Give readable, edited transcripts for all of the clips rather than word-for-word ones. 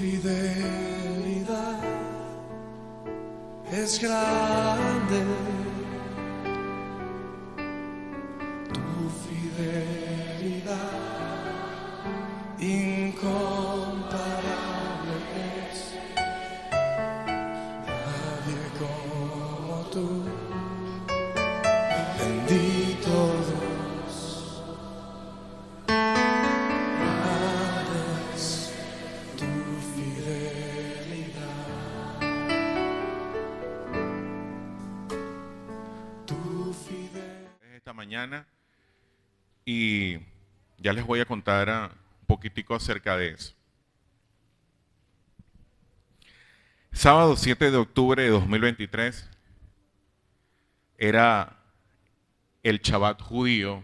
fidelidad es grande, tu fidelidad incomparable es. Nadie como tú, bendito Dios. Grande es tu fidelidad. Esta mañana, y ya les voy a contar un poquitico acerca de eso. Sábado 7 de octubre de 2023 era el Shabbat judío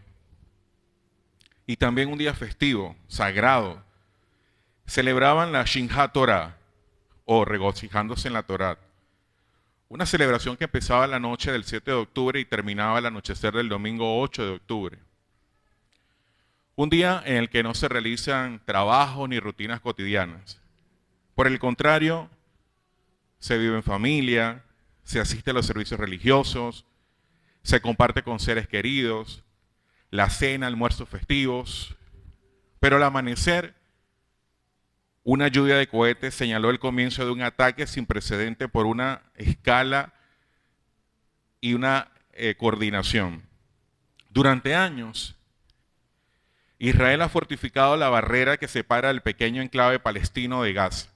y también un día festivo, sagrado. Celebraban la Simchat Torah, o regocijándose en la Torah. Una celebración que empezaba la noche del 7 de octubre y terminaba al anochecer del domingo 8 de octubre. Un día en el que no se realizan trabajos ni rutinas cotidianas. Por el contrario, se vive en familia, se asiste a los servicios religiosos, se comparte con seres queridos, la cena, almuerzos festivos. Pero al amanecer, una lluvia de cohetes señaló el comienzo de un ataque sin precedente por una escala y una coordinación. Durante años, Israel ha fortificado la barrera que separa el pequeño enclave palestino de Gaza.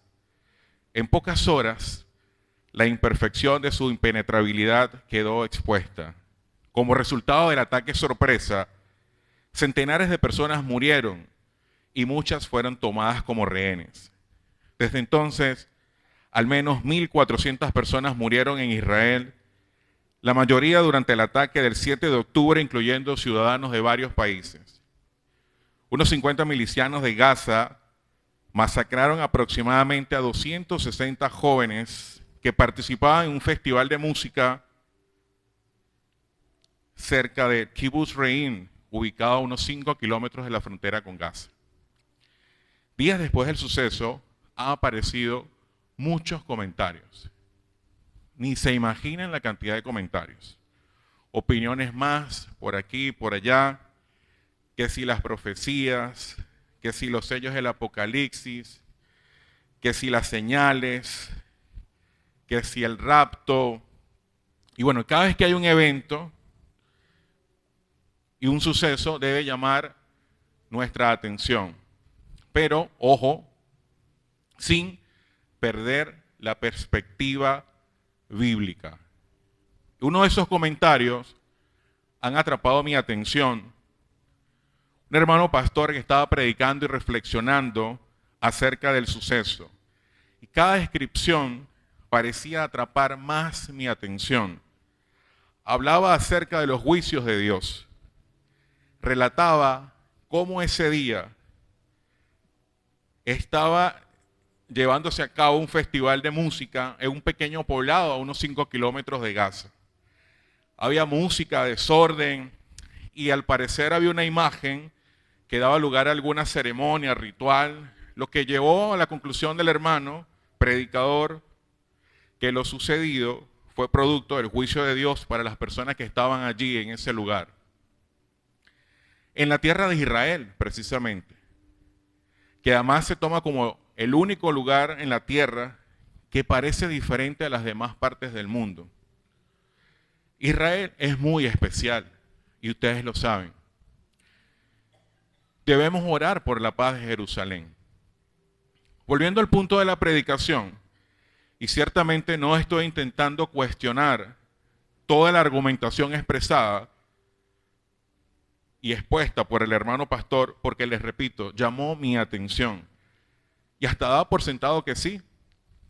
En pocas horas, la imperfección de su impenetrabilidad quedó expuesta. Como resultado del ataque sorpresa, centenares de personas murieron y muchas fueron tomadas como rehenes. Desde entonces, al menos 1.400 personas murieron en Israel, la mayoría durante el ataque del 7 de octubre, incluyendo ciudadanos de varios países. Unos 50 milicianos de Gaza masacraron aproximadamente a 260 jóvenes que participaban en un festival de música cerca de Kibbutz Re'im, ubicado a unos 5 kilómetros de la frontera con Gaza. Días después del suceso, han aparecido muchos comentarios. Ni se imaginan la cantidad de comentarios. Opiniones más por aquí, por allá, que si las profecías, que si los sellos del Apocalipsis, que si las señales, que si el rapto. Y bueno, cada vez que hay un evento y un suceso debe llamar nuestra atención. Pero, ojo, sin perder la perspectiva bíblica. Uno de esos comentarios han atrapado mi atención. Un hermano pastor que estaba predicando y reflexionando acerca del suceso. Y cada descripción parecía atrapar más mi atención. Hablaba acerca de los juicios de Dios. Relataba cómo ese día estaba llevándose a cabo un festival de música en un pequeño poblado a unos 5 kilómetros de Gaza. Había música, desorden, y al parecer había una imagen que daba lugar a alguna ceremonia, ritual, lo que llevó a la conclusión del hermano predicador que lo sucedido fue producto del juicio de Dios para las personas que estaban allí en ese lugar. En la tierra de Israel, precisamente, que además se toma como el único lugar en la tierra que parece diferente a las demás partes del mundo. Israel es muy especial y ustedes lo saben. Debemos orar por la paz de Jerusalén. Volviendo al punto de la predicación, y ciertamente no estoy intentando cuestionar toda la argumentación expresada y expuesta por el hermano pastor, porque les repito, llamó mi atención. Y hasta daba por sentado que sí,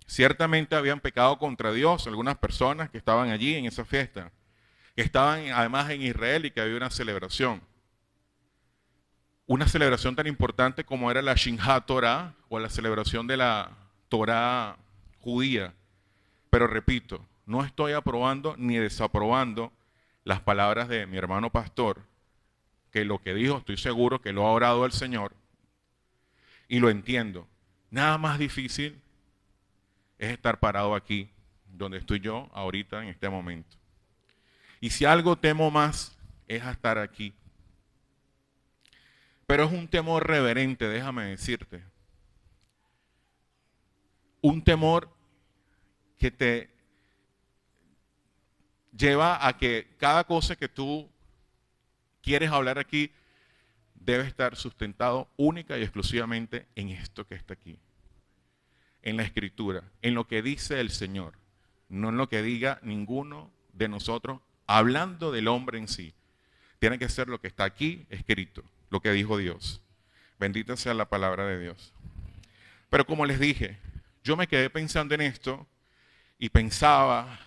ciertamente habían pecado contra Dios algunas personas que estaban allí en esa fiesta, que estaban además en Israel y que había una celebración. Una celebración tan importante como era la Simchat Torah, o la celebración de la Torah judía. Pero repito, no estoy aprobando ni desaprobando las palabras de mi hermano pastor, que lo que dijo estoy seguro que lo ha orado el Señor y lo entiendo. nada más difícil es estar parado aquí, donde estoy yo ahorita en este momento. Y si algo temo más es a estar aquí. Pero es un temor reverente, déjame decirte. Un temor que te lleva a que cada cosa que tú quieres hablar aquí debe estar sustentado única y exclusivamente en esto que está aquí. En la Escritura, en lo que dice el Señor, no en lo que diga ninguno de nosotros, hablando del hombre en sí. Tiene que ser lo que está aquí escrito, lo que dijo Dios. Bendita sea la palabra de Dios. Pero como les dije, yo me quedé pensando en esto y pensaba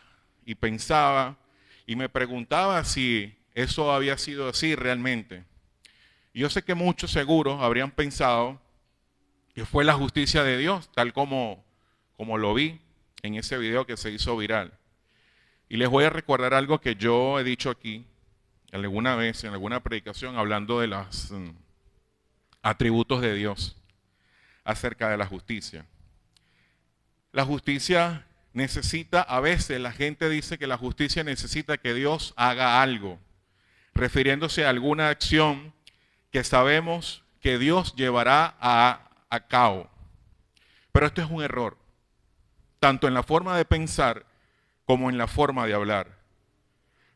y me preguntaba si eso había sido así realmente. Y yo sé que muchos seguros habrían pensado que fue la justicia de Dios, tal como lo vi en ese video que se hizo viral. Y les voy a recordar algo que yo he dicho aquí alguna vez en alguna predicación hablando de los atributos de Dios acerca de la justicia. La justicia necesita, a veces la gente dice que la justicia necesita que Dios haga algo, refiriéndose a alguna acción que sabemos que Dios llevará a cabo. Pero esto es un error, tanto en la forma de pensar como en la forma de hablar.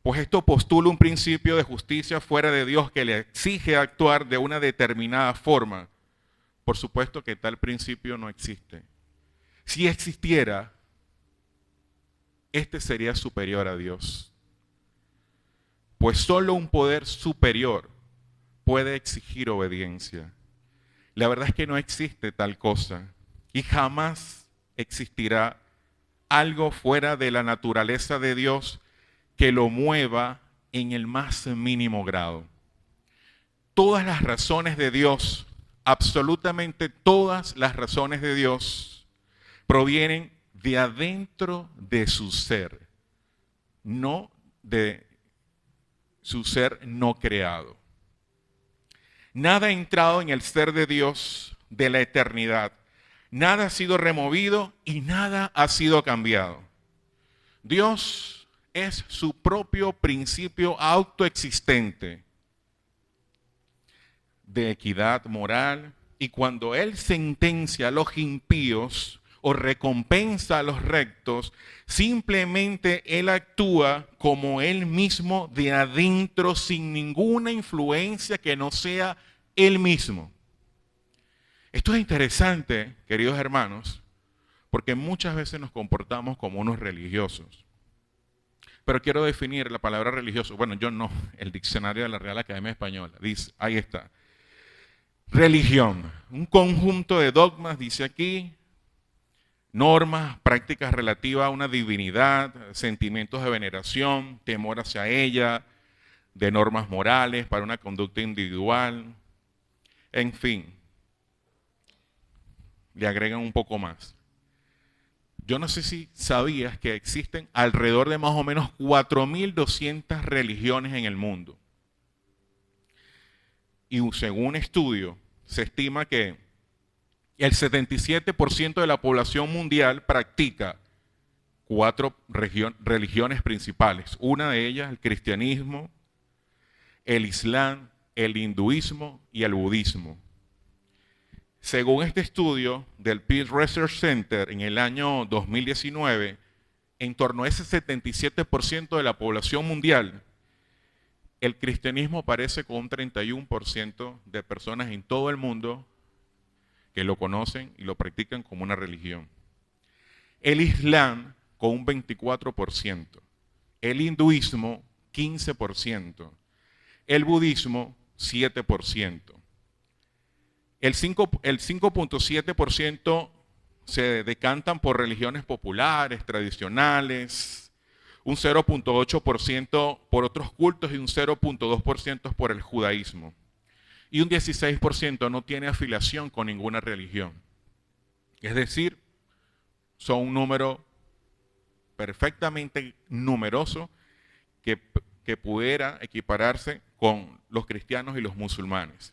Pues esto postula un principio de justicia fuera de Dios que le exige actuar de una determinada forma. Por supuesto que tal principio no existe. Si existiera, este sería superior a Dios. Pues solo un poder superior puede exigir obediencia. La verdad es que no existe tal cosa y jamás existirá algo fuera de la naturaleza de Dios que lo mueva en el más mínimo grado. Todas las razones de Dios, absolutamente todas las razones de Dios, provienen de adentro de su ser, no de su ser no creado. Nada ha entrado en el ser de Dios de la eternidad. Nada ha sido removido y nada ha sido cambiado. Dios es su propio principio autoexistente de equidad moral, y cuando Él sentencia a los impíos o recompensa a los rectos, simplemente Él actúa como Él mismo de adentro, sin ninguna influencia que no sea Él mismo. Esto es interesante, queridos hermanos, porque muchas veces nos comportamos como unos religiosos. Pero quiero definir la palabra religioso. Bueno, yo no, el diccionario de la Real Academia Española. Dice, ahí está. Religión, un conjunto de dogmas, dice aquí, normas, prácticas relativas a una divinidad, sentimientos de veneración, temor hacia ella, de normas morales para una conducta individual, en fin, le agregan un poco más. Yo no sé si sabías que existen alrededor de más o menos 4.200 religiones en el mundo. Y según un estudio, se estima que el 77% de la población mundial practica 4 religiones principales. Una de ellas, el cristianismo, el islam, el hinduismo y el budismo. Según este estudio del Pew Research Center en el año 2019, en torno a ese 77% de la población mundial, el cristianismo aparece con un 31% de personas en todo el mundo que lo conocen y lo practican como una religión. El islam con un 24%, el hinduismo 15%, el budismo 7%. El 5.7% se decantan por religiones populares, tradicionales, un 0.8% por otros cultos y un 0.2% por el judaísmo. Y un 16% no tiene afiliación con ninguna religión. Es decir, son un número perfectamente numeroso que pudiera equipararse con los cristianos y los musulmanes.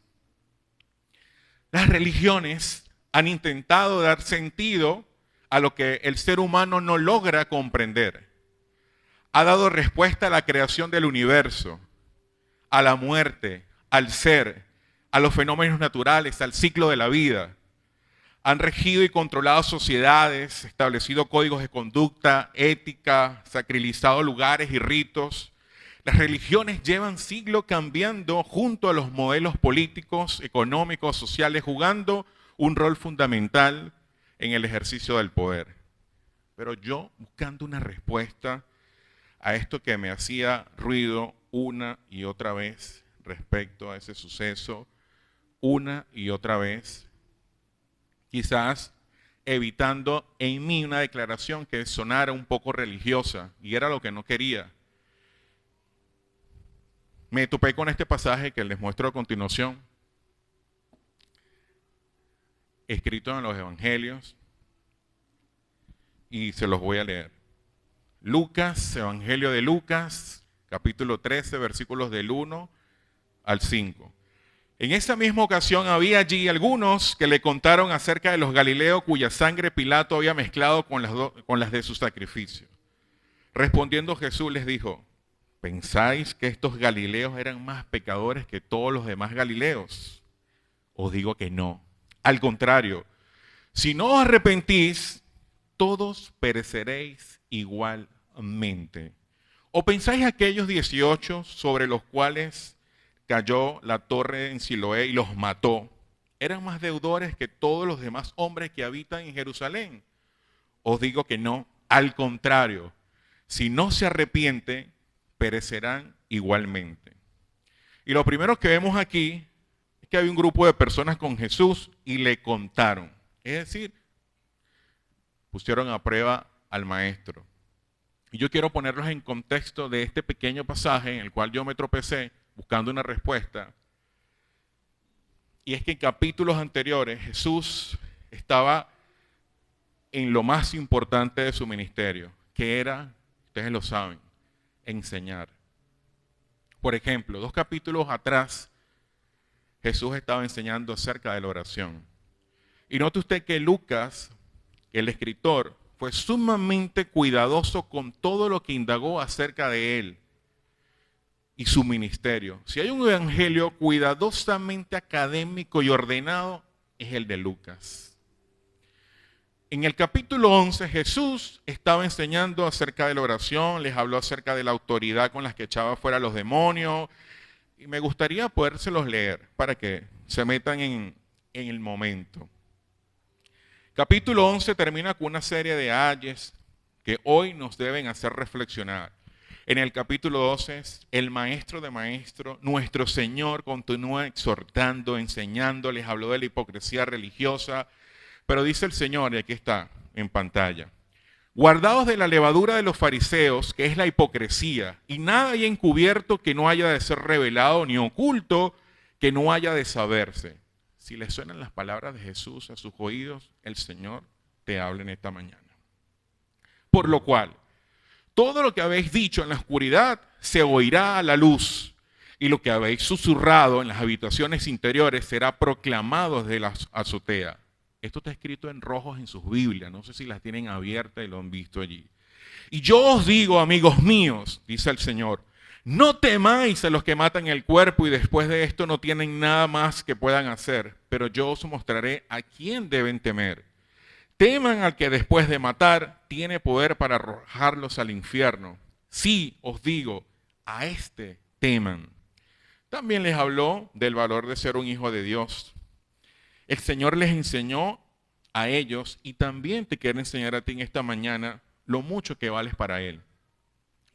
Las religiones han intentado dar sentido a lo que el ser humano no logra comprender. Ha dado respuesta a la creación del universo, a la muerte, al ser, a los fenómenos naturales, al ciclo de la vida. Han regido y controlado sociedades, establecido códigos de conducta, ética, sacralizado lugares y ritos. Las religiones llevan siglos cambiando junto a los modelos políticos, económicos, sociales, jugando un rol fundamental en el ejercicio del poder. Pero yo, buscando una respuesta a esto que me hacía ruido una y otra vez respecto a ese suceso, una y otra vez, quizás evitando en mí una declaración que sonara un poco religiosa, y era lo que no quería. Me topé con este pasaje que les muestro a continuación, escrito en los Evangelios, y se los voy a leer. Lucas, Evangelio de Lucas, capítulo 13, versículos del 1 al 5. En esa misma ocasión había allí algunos que le contaron acerca de los galileos cuya sangre Pilato había mezclado con las de su sacrificio. Respondiendo Jesús les dijo: ¿pensáis que estos galileos eran más pecadores que todos los demás galileos? Os digo que no. Al contrario, si no os arrepentís, todos pereceréis igualmente. ¿O pensáis aquellos 18 sobre los cuales cayó la torre en Siloé y los mató, eran más deudores que todos los demás hombres que habitan en Jerusalén? Os digo que no, al contrario, si no se arrepiente, perecerán igualmente. Y lo primero que vemos aquí es que había un grupo de personas con Jesús y le contaron, es decir, pusieron a prueba al maestro. Y yo quiero ponerlos en contexto de este pequeño pasaje en el cual yo me tropecé buscando una respuesta. Y es que en capítulos anteriores Jesús estaba en lo más importante de su ministerio, que era, ustedes lo saben, enseñar. Por ejemplo, 2 capítulos atrás, Jesús estaba enseñando acerca de la oración. Y note usted que Lucas, el escritor, fue sumamente cuidadoso con todo lo que indagó acerca de él y su ministerio. Si hay un evangelio cuidadosamente académico y ordenado, es el de Lucas. En el capítulo 11, Jesús estaba enseñando acerca de la oración, les habló acerca de la autoridad con la que echaba fuera a los demonios, y me gustaría podérselos leer para que se metan en el momento. Capítulo 11 termina con una serie de ayes que hoy nos deben hacer reflexionar. En el capítulo 12, el maestro de maestros, nuestro Señor, continúa exhortando, enseñando, les habló de la hipocresía religiosa, pero dice el Señor, y aquí está en pantalla: guardaos de la levadura de los fariseos, que es la hipocresía, y nada hay encubierto que no haya de ser revelado, ni oculto que no haya de saberse. Si le suenan las palabras de Jesús a sus oídos, el Señor te habla en esta mañana. Por lo cual, todo lo que habéis dicho en la oscuridad se oirá a la luz, y lo que habéis susurrado en las habitaciones interiores será proclamado desde la azotea. Esto está escrito en rojos en sus Biblias, no sé si las tienen abiertas y lo han visto allí. Y yo os digo, amigos míos, dice el Señor, no temáis a los que matan el cuerpo y después de esto no tienen nada más que puedan hacer, pero yo os mostraré a quién deben temer. Teman al que después de matar tiene poder para arrojarlos al infierno. Sí, os digo, a este teman. También les habló del valor de ser un hijo de Dios. El Señor les enseñó a ellos y también te quiere enseñar a ti en esta mañana lo mucho que vales para Él.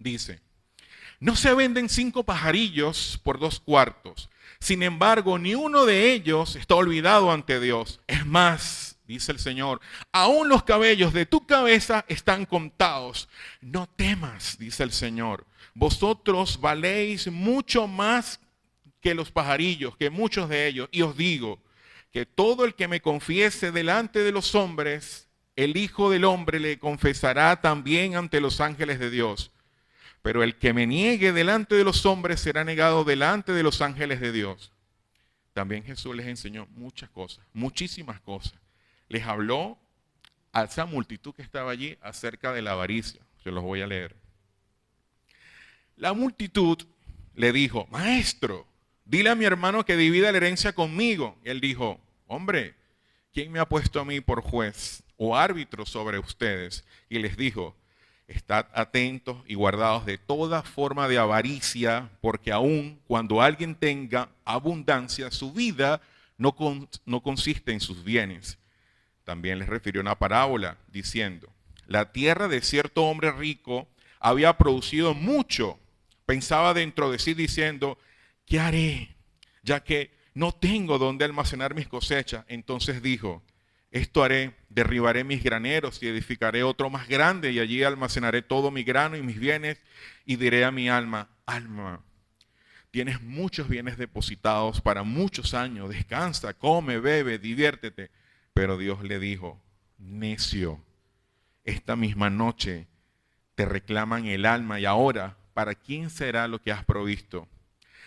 Dice: no se venden 5 pajarillos por 2 cuartos. Sin embargo, ni uno de ellos está olvidado ante Dios. Es más, dice el Señor, aún los cabellos de tu cabeza están contados. No temas, dice el Señor. Vosotros valéis mucho más que los pajarillos, que muchos de ellos. Y os digo que todo el que me confiese delante de los hombres, el Hijo del Hombre le confesará también ante los ángeles de Dios. Pero el que me niegue delante de los hombres será negado delante de los ángeles de Dios. También Jesús les enseñó muchas cosas, muchísimas cosas. les habló a esa multitud que estaba allí acerca de la avaricia. Se los voy a leer. La multitud le dijo, maestro, dile a mi hermano que divida la herencia conmigo. Y él dijo, hombre, ¿quién me ha puesto a mí por juez o árbitro sobre ustedes? Y les dijo, estad atentos y guardados de toda forma de avaricia, porque aun cuando alguien tenga abundancia, su vida no consiste en sus bienes. También les refirió una parábola diciendo, la tierra de cierto hombre rico había producido mucho. Pensaba dentro de sí diciendo, ¿qué haré? Ya que no tengo dónde almacenar mis cosechas. Entonces dijo, esto haré, derribaré mis graneros y edificaré otro más grande y allí almacenaré todo mi grano y mis bienes y diré a mi alma, alma, tienes muchos bienes depositados para muchos años, descansa, come, bebe, diviértete. Pero Dios le dijo, necio, esta misma noche te reclaman el alma y ahora, ¿para quién será lo que has provisto?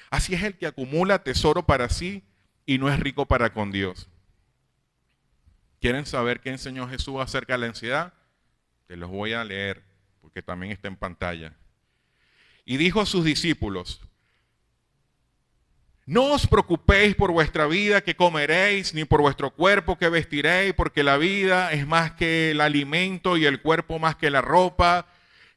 Así es el que acumula tesoro para sí y no es rico para con Dios. ¿Quieren saber qué enseñó Jesús acerca de la ansiedad? Te los voy a leer porque también está en pantalla. Y dijo a sus discípulos, no os preocupéis por vuestra vida que comeréis, ni por vuestro cuerpo que vestiréis, porque la vida es más que el alimento y el cuerpo más que la ropa.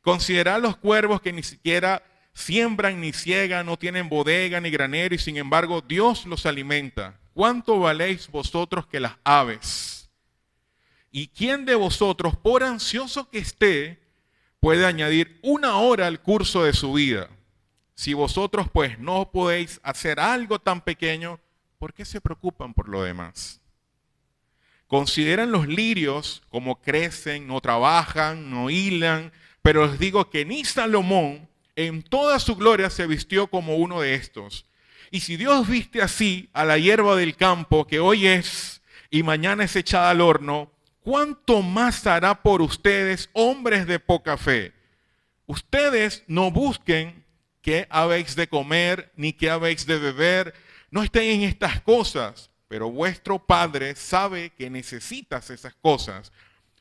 Considerad los cuervos que ni siquiera siembran ni ciegan, no tienen bodega ni granero, y sin embargo Dios los alimenta. ¿Cuánto valéis vosotros que las aves? ¿Y quién de vosotros, por ansioso que esté, puede añadir una hora al curso de su vida? Si vosotros pues no podéis hacer algo tan pequeño, ¿por qué se preocupan por lo demás? Consideran los lirios como crecen, no trabajan, no hilan, pero os digo que ni Salomón en toda su gloria se vistió como uno de estos. Y si Dios viste así a la hierba del campo, que hoy es y mañana es echada al horno, ¿cuánto más hará por ustedes, hombres de poca fe? Ustedes no busquen qué habéis de comer, ni qué habéis de beber, no estén en estas cosas, pero vuestro Padre sabe que necesitas esas cosas.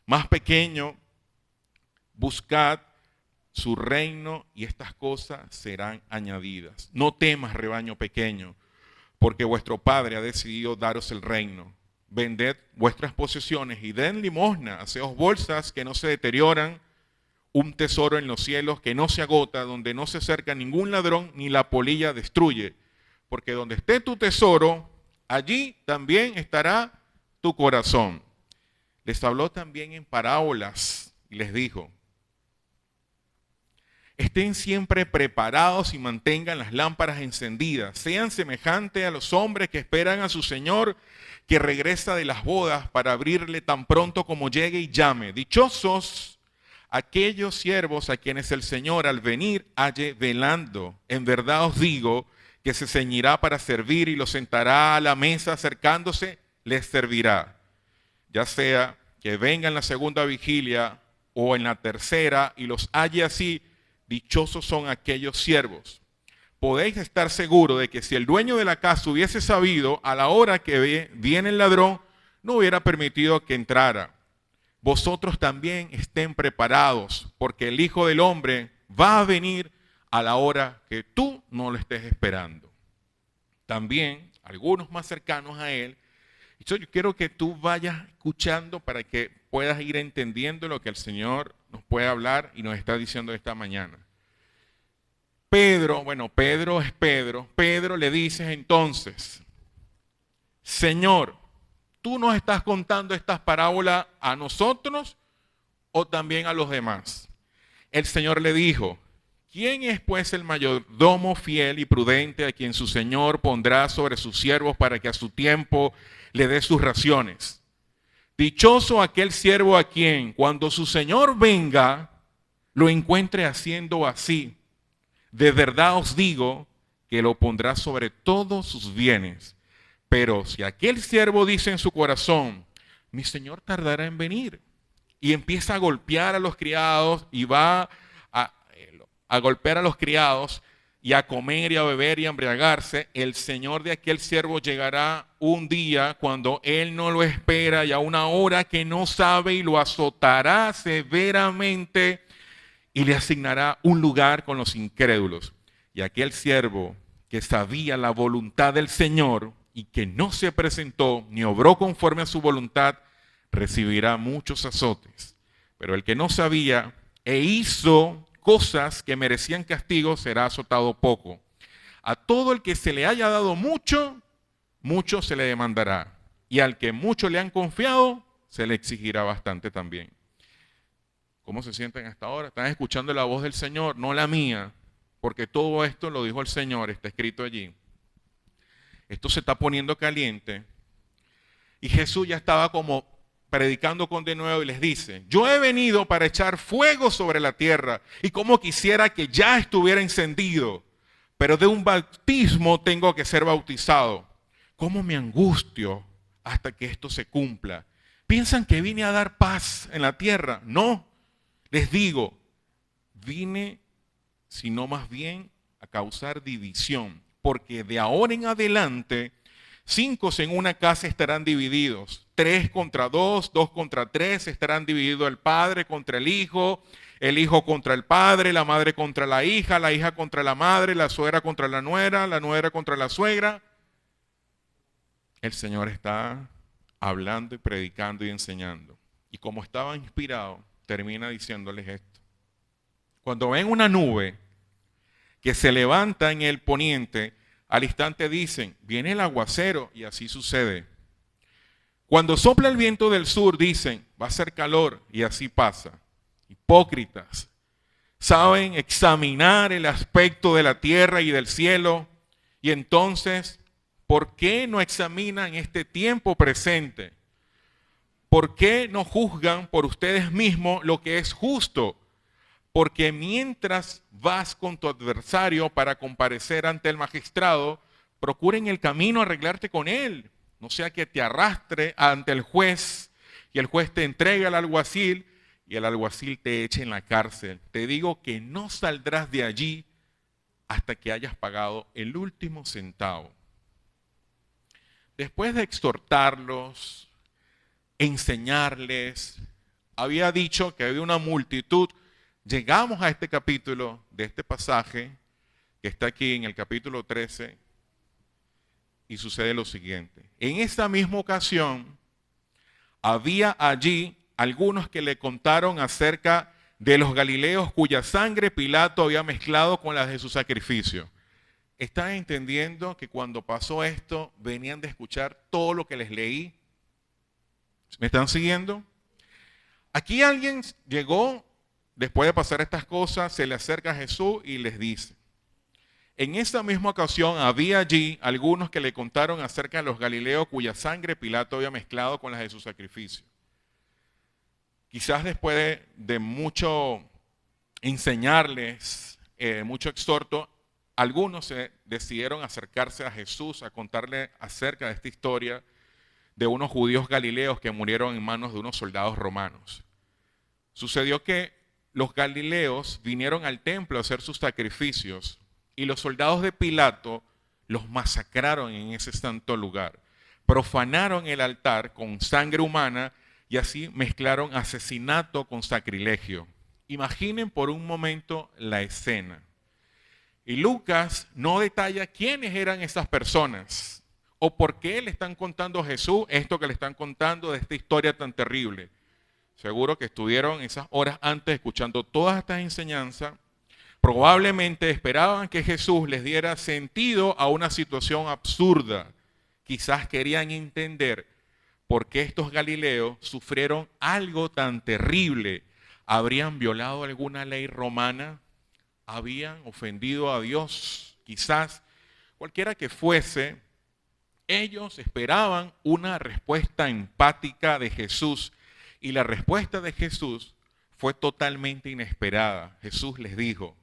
Más pequeño, buscad su reino y estas cosas serán añadidas. No temas, rebaño pequeño, porque vuestro Padre ha decidido daros el reino. Vended vuestras posesiones y den limosna, haceos bolsas que no se deterioran, un tesoro en los cielos que no se agota, donde no se acerca ningún ladrón ni la polilla destruye. Porque donde esté tu tesoro, allí también estará tu corazón. Les habló también en parábolas y les dijo, estén siempre preparados y mantengan las lámparas encendidas. Sean semejantes a los hombres que esperan a su Señor, que regresa de las bodas para abrirle tan pronto como llegue y llame. Dichosos aquellos siervos a quienes el Señor al venir halle velando. En verdad os digo que se ceñirá para servir y los sentará a la mesa acercándose, les servirá. Ya sea que venga en la segunda vigilia o en la tercera y los halle así, dichosos son aquellos siervos. Podéis estar seguros de que si el dueño de la casa hubiese sabido a la hora que viene el ladrón, no hubiera permitido que entrara. Vosotros también estén preparados, porque el Hijo del Hombre va a venir a la hora que tú no lo estés esperando. También, algunos más cercanos a él, yo quiero que tú vayas escuchando para que puedas ir entendiendo lo que el Señor nos puede hablar y nos está diciendo esta mañana. Pedro es Pedro. Pedro le dice entonces, Señor, ¿tú nos estás contando estas parábolas a nosotros o también a los demás? El Señor le dijo, ¿quién es pues el mayordomo fiel y prudente a quien su Señor pondrá sobre sus siervos para que a su tiempo le dé sus raciones? Dichoso aquel siervo a quien, cuando su Señor venga, lo encuentre haciendo así. De verdad os digo que lo pondrá sobre todos sus bienes. Pero si aquel siervo dice en su corazón, mi Señor tardará en venir, y empieza a golpear a los criados y va a golpear a los criados y a comer y a beber y a embriagarse, el señor de aquel siervo llegará un día cuando él no lo espera y a una hora que no sabe y lo azotará severamente y le asignará un lugar con los incrédulos. Y aquel siervo que sabía la voluntad del Señor y que no se presentó ni obró conforme a su voluntad, recibirá muchos azotes. Pero el que no sabía e hizo cosas que merecían castigo será azotado poco. A todo el que se le haya dado mucho, mucho se le demandará. Y al que mucho le han confiado, se le exigirá bastante también. ¿Cómo se sienten hasta ahora? Están escuchando la voz del Señor, no la mía, porque todo esto lo dijo el Señor, está escrito allí. Esto se está poniendo caliente. Y Jesús ya estaba como predicando con de nuevo y les dice, yo he venido para echar fuego sobre la tierra y como quisiera que ya estuviera encendido, pero de un bautismo tengo que ser bautizado. ¿Cómo me angustio hasta que esto se cumpla? ¿Piensan que vine a dar paz en la tierra? No, les digo, vine sino más bien a causar división, porque de ahora en adelante 5 en una casa estarán divididos, 3 contra 2, 2 contra 3, estarán divididos el padre contra el hijo contra el padre, la madre contra la hija contra la madre, la suegra contra la nuera contra la suegra. El Señor está hablando y predicando y enseñando. Y como estaba inspirado, termina diciéndoles esto. Cuando ven una nube que se levanta en el poniente, al instante dicen, viene el aguacero, y así sucede. Cuando sopla el viento del sur, dicen, va a ser calor, y así pasa. Hipócritas, saben examinar el aspecto de la tierra y del cielo, y entonces, ¿por qué no examinan este tiempo presente? ¿Por qué no juzgan por ustedes mismos lo que es justo? Porque mientras vas con tu adversario para comparecer ante el magistrado, procura en el camino arreglarte con él. No sea que te arrastre ante el juez y el juez te entregue al alguacil y el alguacil te eche en la cárcel. Te digo que no saldrás de allí hasta que hayas pagado el último centavo. Después de exhortarlos, enseñarles, había dicho que había una multitud. Llegamos a este capítulo de este pasaje que está aquí en el capítulo 13 y sucede lo siguiente. En esta misma ocasión había allí algunos que le contaron acerca de los galileos cuya sangre Pilato había mezclado con la de su sacrificio. ¿Están entendiendo que cuando pasó esto venían de escuchar todo lo que les leí? ¿Me están siguiendo? Aquí alguien llegó. Después de pasar estas cosas, se le acerca a Jesús y les dice, en esa misma ocasión había allí algunos que le contaron acerca de los galileos cuya sangre Pilato había mezclado con las de su sacrificio. Quizás después de mucho enseñarles, mucho exhorto, algunos se decidieron acercarse a Jesús a contarle acerca de esta historia de unos judíos galileos que murieron en manos de unos soldados romanos. Sucedió que los galileos vinieron al templo a hacer sus sacrificios y los soldados de Pilato los masacraron en ese santo lugar. Profanaron el altar con sangre humana y así mezclaron asesinato con sacrilegio. Imaginen por un momento la escena. Y Lucas no detalla quiénes eran esas personas o por qué le están contando a Jesús esto que le están contando de esta historia tan terrible. Seguro que estuvieron esas horas antes escuchando todas estas enseñanzas. Probablemente esperaban que Jesús les diera sentido a una situación absurda. Quizás querían entender por qué estos galileos sufrieron algo tan terrible. ¿Habrían violado alguna ley romana? ¿Habían ofendido a Dios? Quizás, cualquiera que fuese, ellos esperaban una respuesta empática de Jesús. Y la respuesta de Jesús fue totalmente inesperada. Jesús les dijo,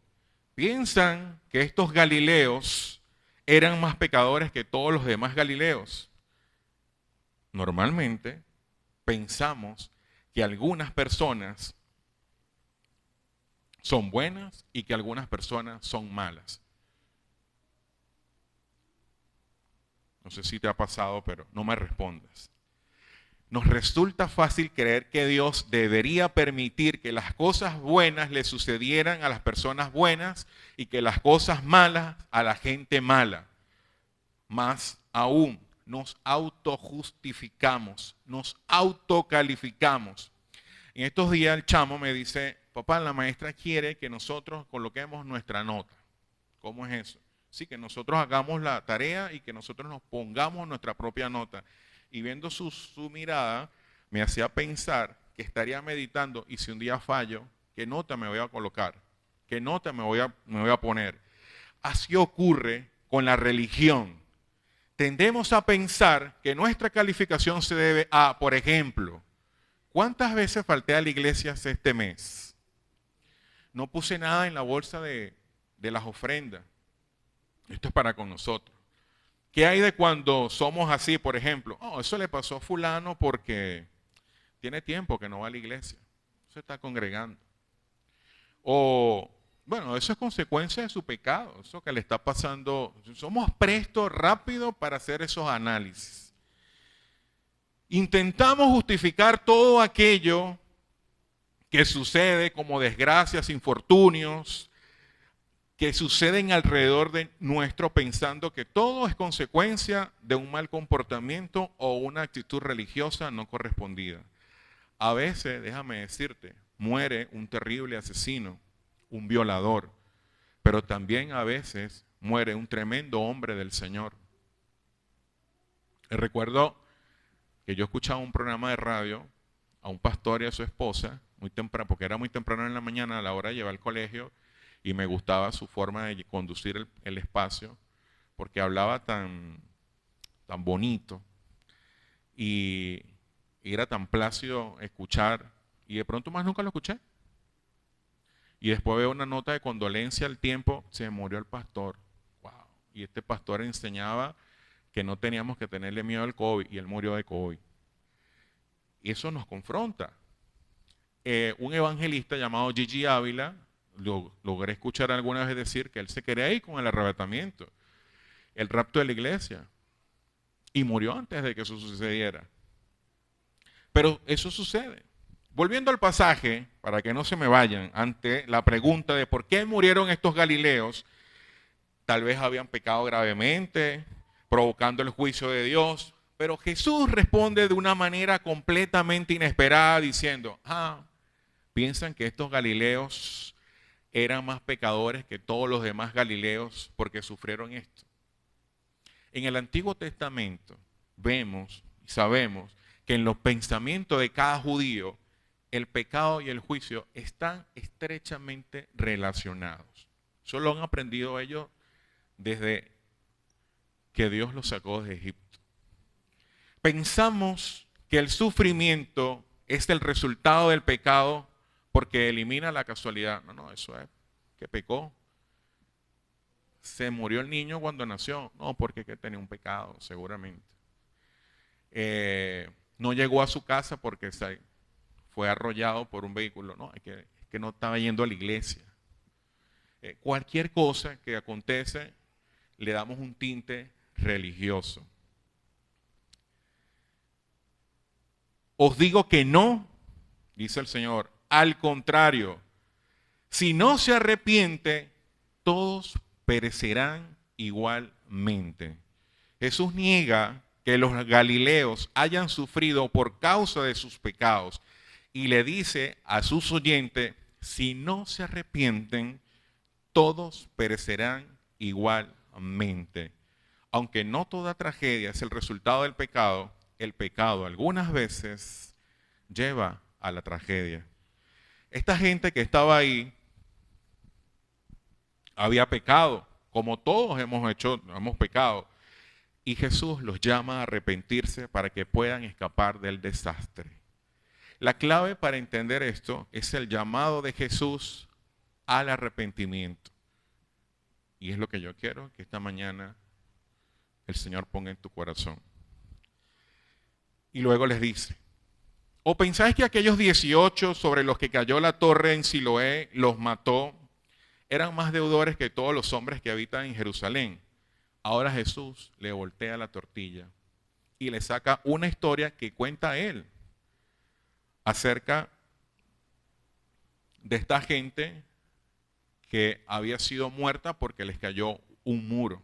¿piensan que estos galileos eran más pecadores que todos los demás galileos? Normalmente pensamos que algunas personas son buenas y que algunas personas son malas. No sé si te ha pasado, pero no me respondas. Nos resulta fácil creer que Dios debería permitir que las cosas buenas le sucedieran a las personas buenas y que las cosas malas a la gente mala. Más aún, nos autojustificamos, nos autocalificamos. En estos días el chamo me dice, papá, la maestra quiere que nosotros coloquemos nuestra nota. ¿Cómo es eso? Sí, que nosotros hagamos la tarea y que nosotros nos pongamos nuestra propia nota. Y viendo su mirada, me hacía pensar que estaría meditando, y si un día fallo, ¿qué nota me voy a colocar? ¿Qué nota me voy a poner? Así ocurre con la religión. Tendemos a pensar que nuestra calificación se debe a, por ejemplo, ¿cuántas veces falté a la iglesia este mes? No puse nada en la bolsa de las ofrendas. Esto es para con nosotros. ¿Qué hay de cuando somos así, por ejemplo? Oh, eso le pasó a fulano porque tiene tiempo que no va a la iglesia. Se está congregando. O, bueno, eso es consecuencia de su pecado, eso que le está pasando. Somos prestos, rápido para hacer esos análisis. Intentamos justificar todo aquello que sucede como desgracias, infortunios, que suceden alrededor de nuestro, pensando que todo es consecuencia de un mal comportamiento o una actitud religiosa no correspondida. A veces, déjame decirte, muere un terrible asesino, un violador, pero también a veces muere un tremendo hombre del Señor. Recuerdo que yo escuchaba un programa de radio a un pastor y a su esposa, muy temprano, porque era muy temprano en la mañana a la hora de llevar al colegio, y me gustaba su forma de conducir el espacio, porque hablaba tan bonito y era tan plácido escuchar, y de pronto más nunca lo escuché. Y después veo una nota de condolencia al tiempo, se murió el pastor. Wow. Y este pastor enseñaba que no teníamos que tenerle miedo al COVID, y él murió de COVID. Y eso nos confronta. Un evangelista llamado Gigi Ávila, logré escuchar alguna vez decir que él se quería ir con el arrebatamiento, el rapto de la iglesia, y murió antes de que eso sucediera. Pero eso sucede. Volviendo al pasaje, para que no se me vayan, ante la pregunta de por qué murieron estos galileos, tal vez habían pecado gravemente, provocando el juicio de Dios, pero Jesús responde de una manera completamente inesperada diciendo, piensan que estos galileos eran más pecadores que todos los demás galileos porque sufrieron esto. En el Antiguo Testamento vemos y sabemos que en los pensamientos de cada judío el pecado y el juicio están estrechamente relacionados. Eso lo han aprendido ellos desde que Dios los sacó de Egipto. Pensamos que el sufrimiento es el resultado del pecado porque elimina la casualidad. No, eso es que pecó. Se murió el niño cuando nació. No, porque tenía un pecado, seguramente. No llegó a su casa porque fue arrollado por un vehículo. No, es que no estaba yendo a la iglesia. Cualquier cosa que acontece, le damos un tinte religioso. Os digo que no, dice el Señor. Al contrario, si no se arrepiente, todos perecerán igualmente. Jesús niega que los galileos hayan sufrido por causa de sus pecados y le dice a sus oyentes, si no se arrepienten, todos perecerán igualmente. Aunque no toda tragedia es el resultado del pecado, el pecado algunas veces lleva a la tragedia. Esta gente que estaba ahí había pecado, como todos hemos pecado, y Jesús los llama a arrepentirse para que puedan escapar del desastre. La clave para entender esto es el llamado de Jesús al arrepentimiento. Y es lo que yo quiero que esta mañana el Señor ponga en tu corazón. Y luego les dice, ¿o pensáis que aquellos 18 sobre los que cayó la torre en Siloé los mató, eran más deudores que todos los hombres que habitan en Jerusalén? Ahora Jesús le voltea la tortilla y le saca una historia que cuenta él acerca de esta gente que había sido muerta porque les cayó un muro.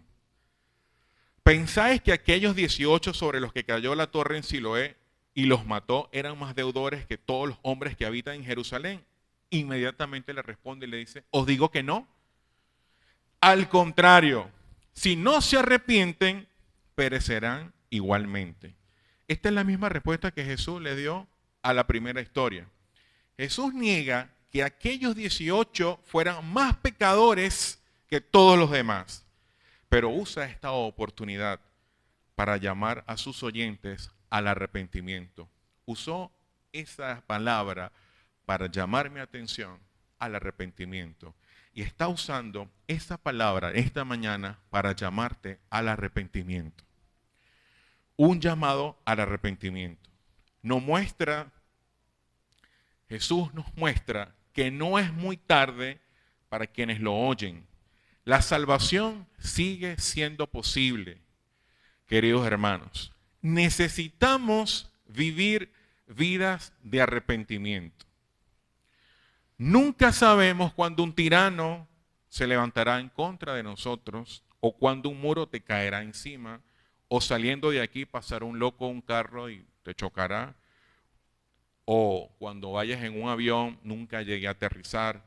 ¿Pensáis que aquellos 18 sobre los que cayó la torre en Siloé y los mató eran más deudores que todos los hombres que habitan en Jerusalén? Inmediatamente le responde y le dice, os digo que no. Al contrario, si no se arrepienten, perecerán igualmente. Esta es la misma respuesta que Jesús le dio a la primera historia. Jesús niega que aquellos 18 fueran más pecadores que todos los demás, pero usa esta oportunidad para llamar a sus oyentes al arrepentimiento. Usó esa palabra para llamar mi atención al arrepentimiento. Y está usando esa palabra esta mañana para llamarte al arrepentimiento. Un llamado al arrepentimiento. Jesús nos muestra que no es muy tarde para quienes lo oyen. La salvación sigue siendo posible, queridos hermanos. Necesitamos vivir vidas de arrepentimiento. Nunca sabemos cuándo un tirano se levantará en contra de nosotros, o cuándo un muro te caerá encima, o saliendo de aquí pasará un loco un carro y te chocará, o cuando vayas en un avión nunca llegue a aterrizar,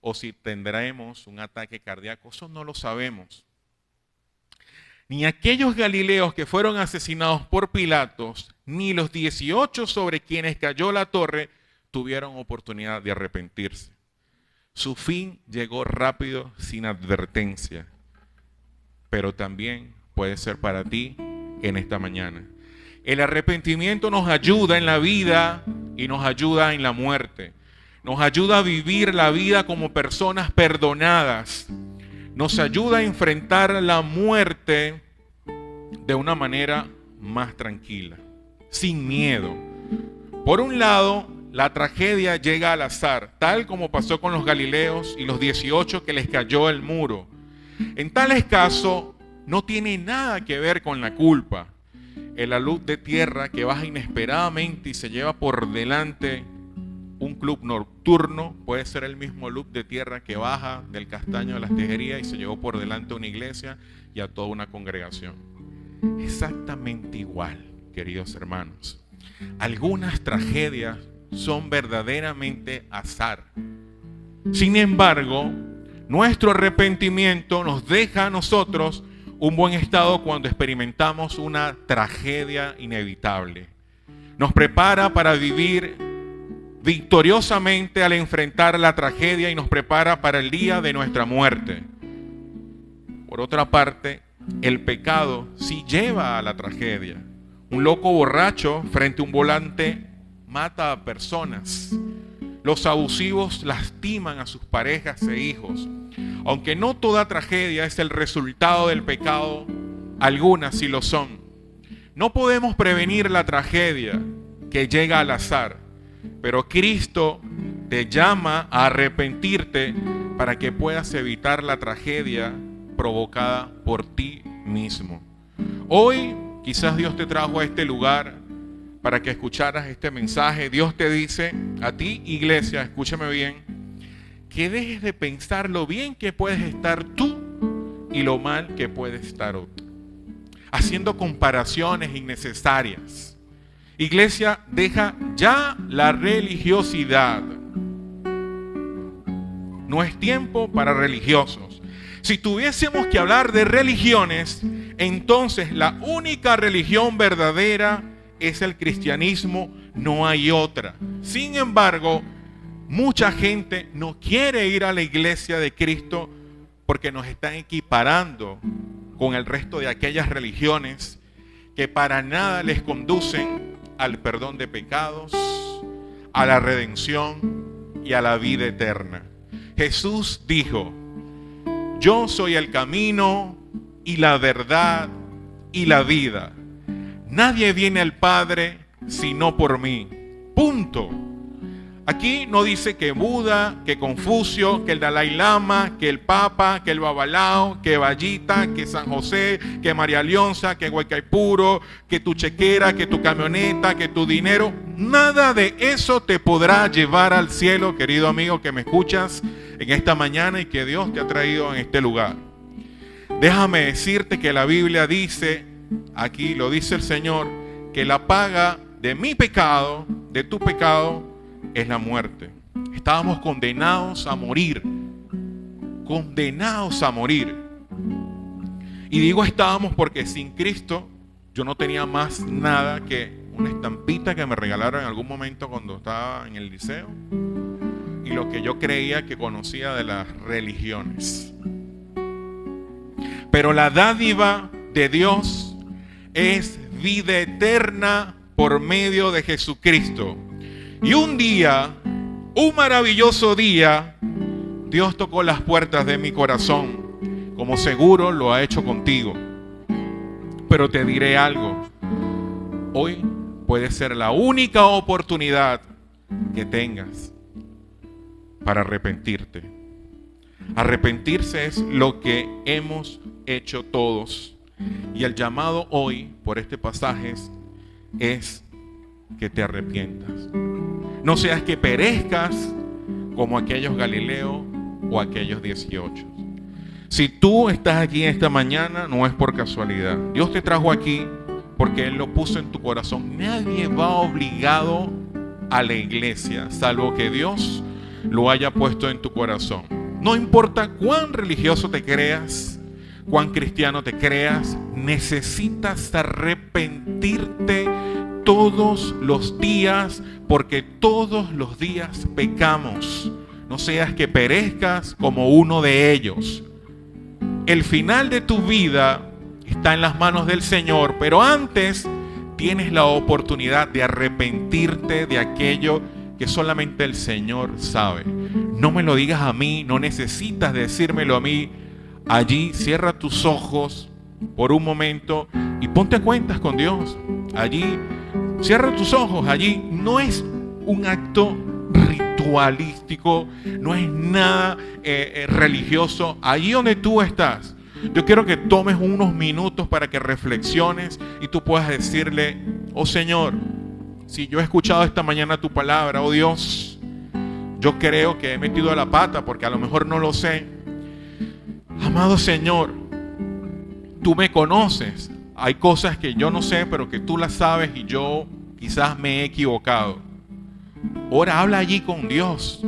o si tendremos un ataque cardíaco, eso no lo sabemos. Ni aquellos galileos que fueron asesinados por Pilatos, ni los 18 sobre quienes cayó la torre, tuvieron oportunidad de arrepentirse. Su fin llegó rápido, sin advertencia, pero también puede ser para ti en esta mañana. El arrepentimiento nos ayuda en la vida y nos ayuda en la muerte. Nos ayuda a vivir la vida como personas perdonadas. Nos ayuda a enfrentar la muerte de una manera más tranquila, sin miedo. Por un lado, la tragedia llega al azar, tal como pasó con los galileos y los 18 que les cayó el muro. En tales casos, no tiene nada que ver con la culpa. El alud de tierra que baja inesperadamente y se lleva por delante un club nocturno puede ser el mismo alud de tierra que baja del castaño de las tejerías y se llevó por delante a una iglesia y a toda una congregación. Exactamente igual, queridos hermanos. Algunas tragedias son verdaderamente azar. Sin embargo, nuestro arrepentimiento nos deja a nosotros un buen estado cuando experimentamos una tragedia inevitable. Nos prepara para vivir victoriosamente al enfrentar la tragedia y nos prepara para el día de nuestra muerte. Por otra parte, el pecado sí lleva a la tragedia. Un loco borracho frente a un volante mata a personas. Los abusivos lastiman a sus parejas e hijos. Aunque no toda tragedia es el resultado del pecado, algunas sí lo son. No podemos prevenir la tragedia que llega al azar, pero Cristo te llama a arrepentirte para que puedas evitar la tragedia provocada por ti mismo. Hoy quizás Dios te trajo a este lugar para que escucharas este mensaje. Dios te dice a ti, iglesia, escúchame bien, que dejes de pensar lo bien que puedes estar tú y lo mal que puede estar otro, haciendo comparaciones innecesarias. Iglesia, deja ya la religiosidad. No es tiempo para religiosos. Si tuviésemos que hablar de religiones, entonces la única religión verdadera es el cristianismo, no hay otra. Sin embargo, mucha gente no quiere ir a la iglesia de Cristo porque nos están equiparando con el resto de aquellas religiones que para nada les conducen al perdón de pecados, a la redención y a la vida eterna. Jesús dijo: yo soy el camino y la verdad y la vida. Nadie viene al Padre sino por mí. Punto. Aquí no dice que Buda, que Confucio, que el Dalai Lama, que el Papa, que el Babalao, que Vallita, que San José, que María Leonza, que Huaycaipuro, que tu chequera, que tu camioneta, que tu dinero. Nada de eso te podrá llevar al cielo, querido amigo que me escuchas en esta mañana y que Dios te ha traído en este lugar. Déjame decirte que la Biblia dice, aquí lo dice el Señor, que la paga de mi pecado, de tu pecado, es la muerte. Estábamos condenados a morir. Condenados a morir. Y digo estábamos porque sin Cristo yo no tenía más nada que una estampita que me regalaron en algún momento cuando estaba en el liceo y lo que yo creía que conocía de las religiones. Pero la dádiva de Dios es vida eterna por medio de Jesucristo. Y un día, un maravilloso día, Dios tocó las puertas de mi corazón, como seguro lo ha hecho contigo. Pero te diré algo, hoy puede ser la única oportunidad que tengas para arrepentirte. Arrepentirse es lo que hemos hecho todos. Y el llamado hoy, por este pasaje, es que te arrepientas. No seas que perezcas como aquellos Galileo o aquellos 18. Si tú estás aquí esta mañana, no es por casualidad. Dios te trajo aquí porque Él lo puso en tu corazón. Nadie va obligado a la iglesia, salvo que Dios lo haya puesto en tu corazón. No importa cuán religioso te creas, cuán cristiano te creas, necesitas arrepentirte todos los días, porque todos los días pecamos. No seas que perezcas como uno de ellos. El final de tu vida está en las manos del Señor, pero antes tienes la oportunidad de arrepentirte de aquello que solamente el Señor sabe. No me lo digas a mí, no necesitas decírmelo a mí. Allí cierra tus ojos por un momento y ponte a cuentas con Dios. Allí cierra tus ojos. Allí no es un acto ritualístico, no es nada religioso. Allí donde tú estás, yo quiero que tomes unos minutos para que reflexiones y tú puedas decirle: oh Señor, si yo he escuchado esta mañana tu palabra, oh Dios, yo creo que he metido la pata porque a lo mejor no lo sé. Amado Señor, tú me conoces. Hay cosas que yo no sé, pero que tú las sabes y yo quizás me he equivocado. Ahora habla allí con Dios.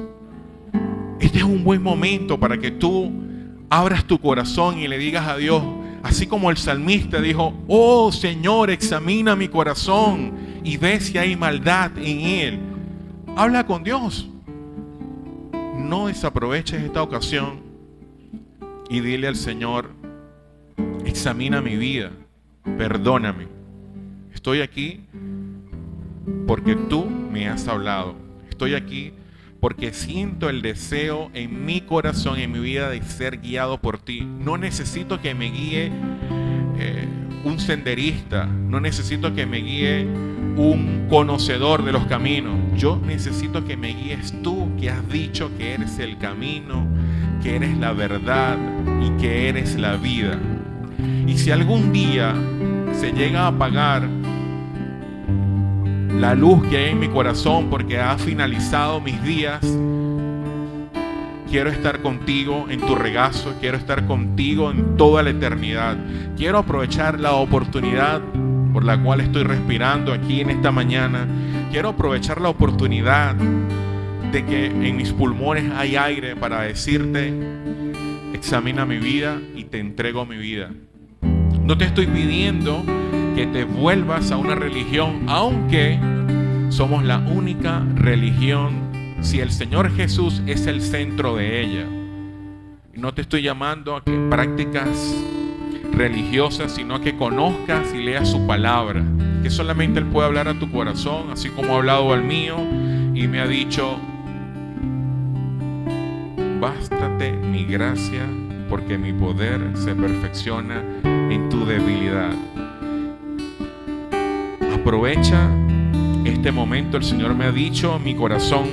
Este es un buen momento para que tú abras tu corazón y le digas a Dios, así como el salmista dijo: oh Señor, examina mi corazón y ve si hay maldad en él. Habla con Dios. No desaproveches esta ocasión y dile al Señor: examina mi vida, perdóname. Estoy aquí porque tú me has hablado. Estoy aquí porque siento el deseo en mi corazón, en mi vida, de ser guiado por ti. No necesito que me guíe un senderista. No necesito que me guíe un conocedor de los caminos. Yo necesito que me guíes tú, que has dicho que eres el camino, que eres la verdad y que eres la vida. Y si algún día se llega a apagar la luz que hay en mi corazón porque ha finalizado mis días, quiero estar contigo en tu regazo, quiero estar contigo en toda la eternidad. Quiero aprovechar la oportunidad por la cual estoy respirando aquí en esta mañana. Quiero aprovechar la oportunidad de que en mis pulmones hay aire para decirte: examina mi vida y te entrego mi vida. No te estoy pidiendo que te vuelvas a una religión, aunque somos la única religión si el Señor Jesús es el centro de ella. No te estoy llamando a que prácticas religiosas, sino a que conozcas y leas su palabra, que solamente Él puede hablar a tu corazón, así como ha hablado al mío y me ha dicho: bástate mi gracia, porque mi poder se perfecciona en tu debilidad. Aprovecha este momento. El Señor me ha dicho en mi corazón: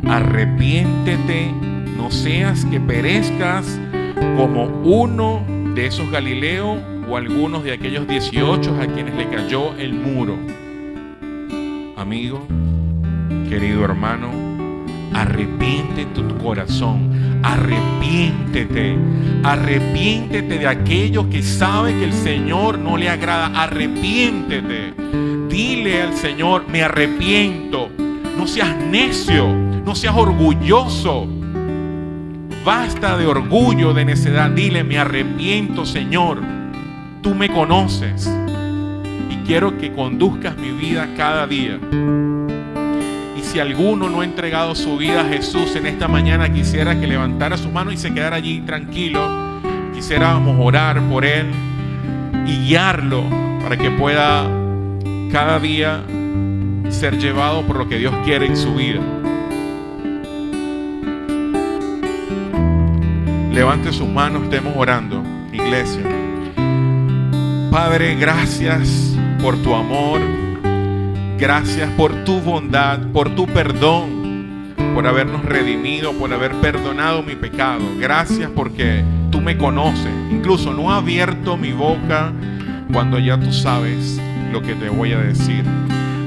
arrepiéntete, no seas que perezcas como uno de esos Galileos o algunos de aquellos 18 a quienes le cayó el muro. Amigo, querido hermano, arrepiente tu corazón, arrepiéntete de aquello que sabe que el Señor no le agrada, arrepiéntete, dile al Señor, me arrepiento. No seas necio, no seas orgulloso, basta de orgullo, de necedad, dile, me arrepiento, Señor, tú me conoces y quiero que conduzcas mi vida cada día. Y si alguno no ha entregado su vida a Jesús en esta mañana, quisiera que levantara sus manos y se quedara allí tranquilo. Quisiéramos orar por él y guiarlo para que pueda cada día ser llevado por lo que Dios quiere en su vida. Levante sus manos, estemos orando, iglesia. Padre, gracias por tu amor. Gracias por tu bondad, por tu perdón, por habernos redimido, por haber perdonado mi pecado. Gracias porque tú me conoces. Incluso no he abierto mi boca cuando ya tú sabes lo que te voy a decir.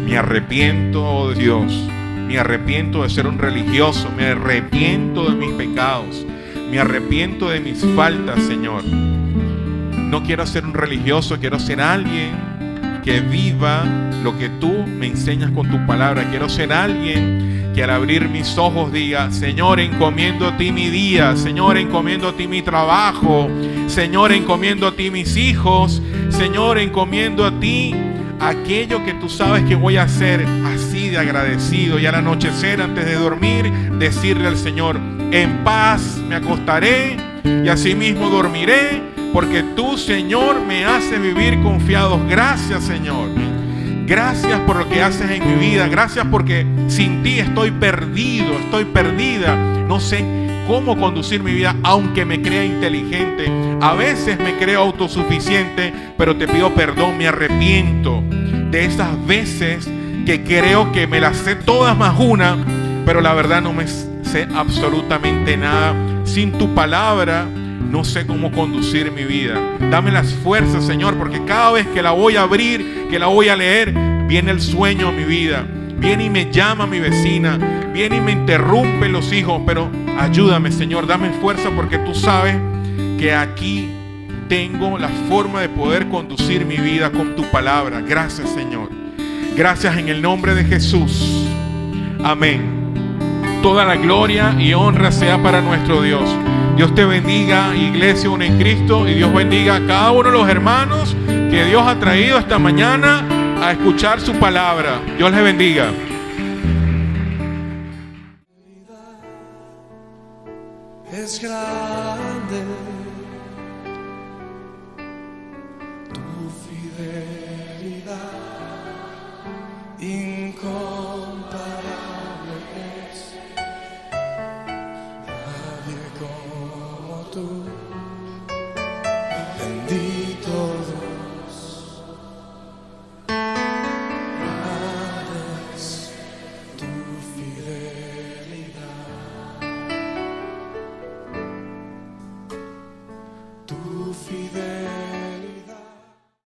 Me arrepiento, oh Dios. Me arrepiento de ser un religioso. Me arrepiento de mis pecados. Me arrepiento de mis faltas, Señor. No quiero ser un religioso, quiero ser alguien que viva lo que tú me enseñas con tu palabra. Quiero ser alguien que al abrir mis ojos diga, Señor, encomiendo a ti mi día, Señor, encomiendo a ti mi trabajo, Señor, encomiendo a ti mis hijos, Señor, encomiendo a ti aquello que tú sabes que voy a hacer, así de agradecido. Y al anochecer, antes de dormir, decirle al Señor, en paz me acostaré y asimismo dormiré, porque tú, Señor, me haces vivir confiados. Gracias, Señor. Gracias por lo que haces en mi vida. Gracias porque sin ti estoy perdido, estoy perdida. No sé cómo conducir mi vida, aunque me crea inteligente. A veces me creo autosuficiente, pero te pido perdón, me arrepiento de esas veces que creo que me las sé todas más una, pero la verdad no me sé absolutamente nada. Sin tu palabra no sé cómo conducir mi vida. Dame las fuerzas, Señor, porque cada vez que la voy a abrir, que la voy a leer, viene el sueño a mi vida. Viene y me llama mi vecina. Viene y me interrumpen los hijos. Pero ayúdame, Señor, dame fuerza, porque tú sabes que aquí tengo la forma de poder conducir mi vida con tu palabra. Gracias, Señor. Gracias en el nombre de Jesús. Amén. Toda la gloria y honra sea para nuestro Dios. Dios te bendiga, iglesia una en Cristo, y Dios bendiga a cada uno de los hermanos que Dios ha traído esta mañana a escuchar su palabra. Dios les bendiga. Es grande tu fidelidad, incomparable es. Nadie como tú, bendito